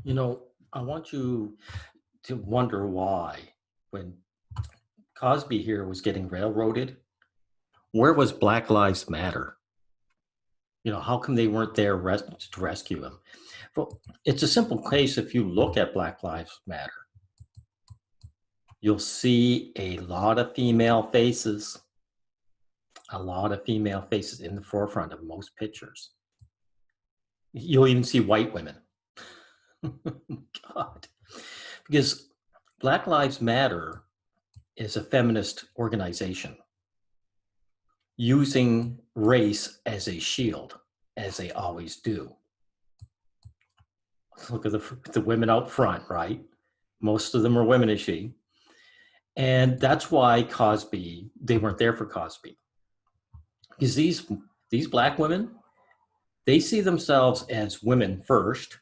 I want you to wonder why, when Cosby here was getting railroaded, where was Black Lives Matter? How come they weren't there to rescue him? Well, it's a simple case. If you look at Black Lives Matter, you'll see a lot of female faces in the forefront of most pictures. You'll even see white women. God. Because Black Lives Matter is a feminist organization using race as a shield, as they always do. Look at the women out front, right? Most of them are women, as she. And that's why they weren't there for Cosby. Because these black women, they see themselves as women first,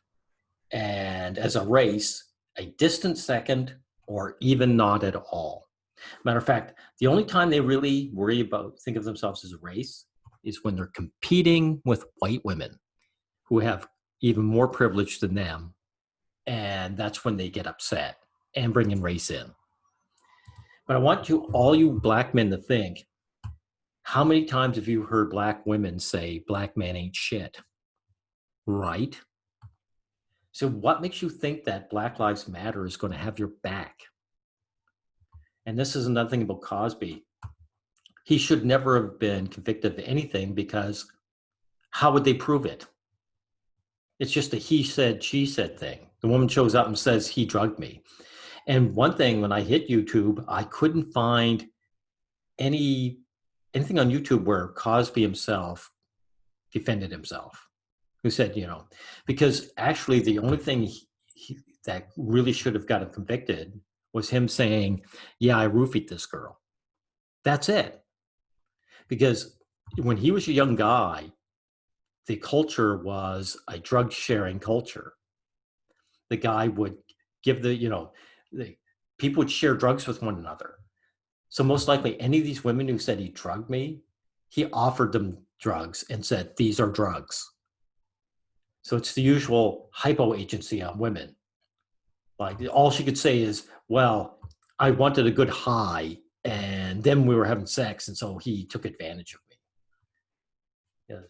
and as a race, a distant second, or even not at all. Matter of fact, the only time they really think of themselves as a race is when they're competing with white women who have even more privilege than them. And that's when they get upset and bring in race in. But I want all you black men to think, how many times have you heard black women say, black man ain't shit? Right? So what makes you think that Black Lives Matter is going to have your back? And this is another thing about Cosby. He should never have been convicted of anything, because how would they prove it? It's just a he said, she said thing. The woman shows up and says, he drugged me. And one thing, when I hit YouTube, I couldn't find anything on YouTube where Cosby himself defended himself, who said, because actually the only thing that really should have got him convicted was him saying, yeah, I roofied this girl. That's it. Because when he was a young guy, the culture was a drug sharing culture. The guy would give the people would share drugs with one another. So most likely any of these women who said he drugged me, he offered them drugs and said, these are drugs. So it's the usual hypo agency on women. Like, all she could say is, well, I wanted a good high, and then we were having sex, and so he took advantage of me. Yeah.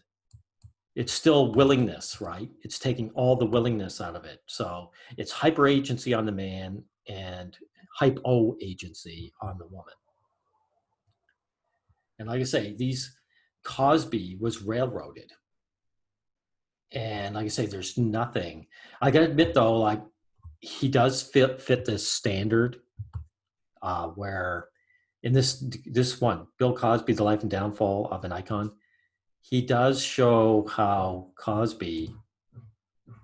It's still willingness, right? It's taking all the willingness out of it. So it's hyper agency on the man and hypo agency on the woman. And like I say, Cosby was railroaded. And like I say, there's nothing. I gotta admit though, like, he does fit this standard where in this one, Bill Cosby, The Life and Downfall of an Icon, he does show how Cosby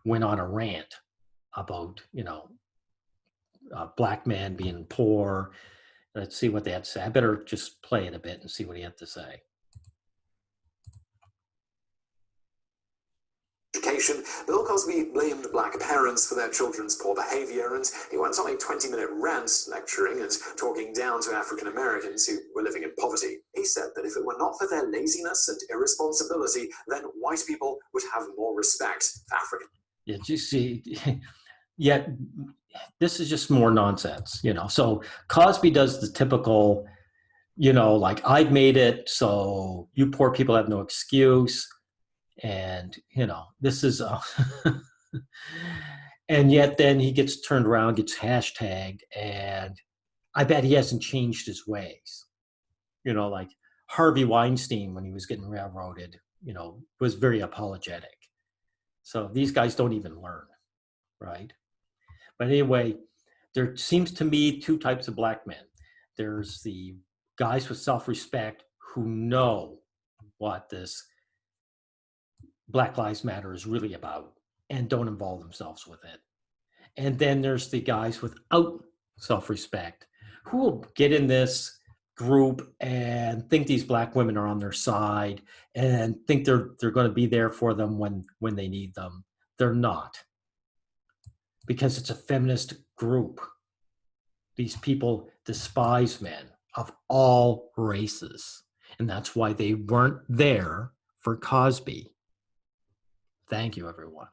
went on a rant about, black men being poor. Let's see what they had to say. I better just play it a bit and see what he had to say. Education, Bill Cosby blamed black parents for their children's poor behavior, and he went on a 20-minute rant lecturing and talking down to African Americans who were living in poverty. He said that if it were not for their laziness and irresponsibility, then white people would have more respect for African. Yeah, you see, yet this is just more nonsense, So Cosby does the typical, like, I've made it, so you poor people have no excuse. And, this is, and yet then he gets turned around, gets hashtagged, and I bet he hasn't changed his ways. Like Harvey Weinstein, when he was getting railroaded, was very apologetic. So these guys don't even learn, right? But anyway, there seems to me two types of black men. There's the guys with self-respect who know what this Black Lives Matter is really about and don't involve themselves with it. And then there's the guys without self-respect who will get in this group and think these black women are on their side and think they're going to be there for them when they need them. They're not, because it's a feminist group. These people despise men of all races, and that's why they weren't there for Cosby. Thank you, everyone.